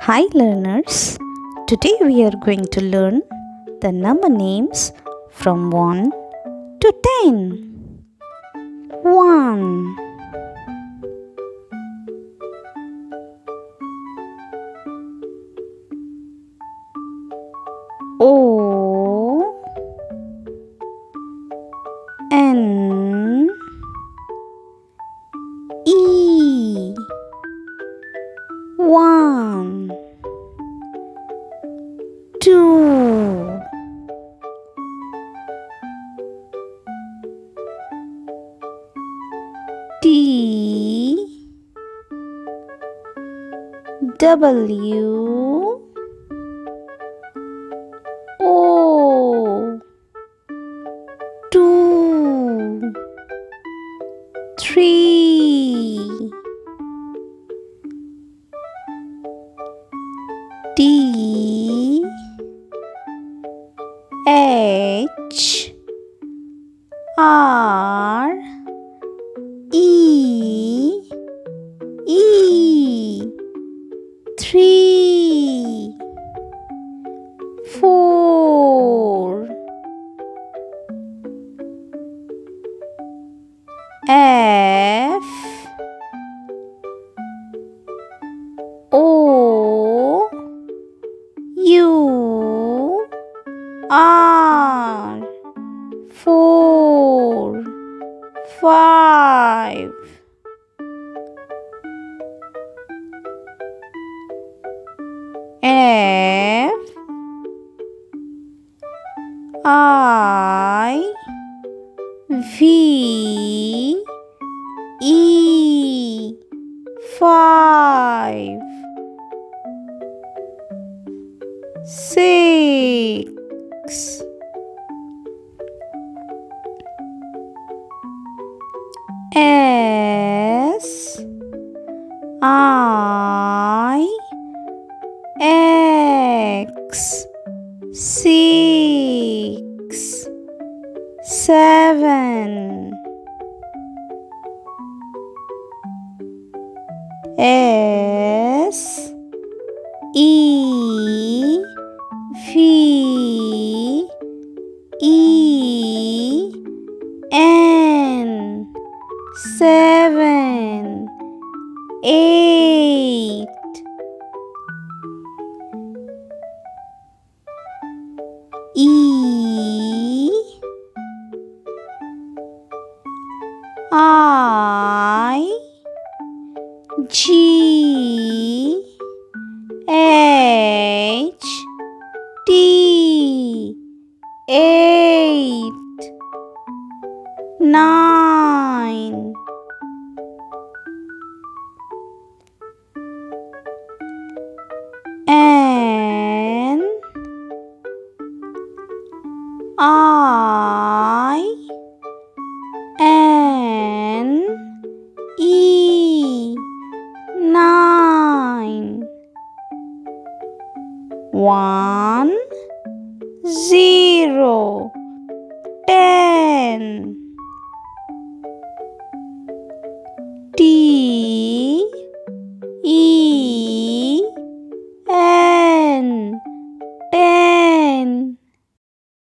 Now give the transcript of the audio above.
Hi learners, today we are going to learn the number names from 1 to 10. 1 O N E 1 2 T W O 2 3 D H R E 3 4 F O U R 4 5 F I V E 5 6 S I X 6 7 S E V E N 7 8 E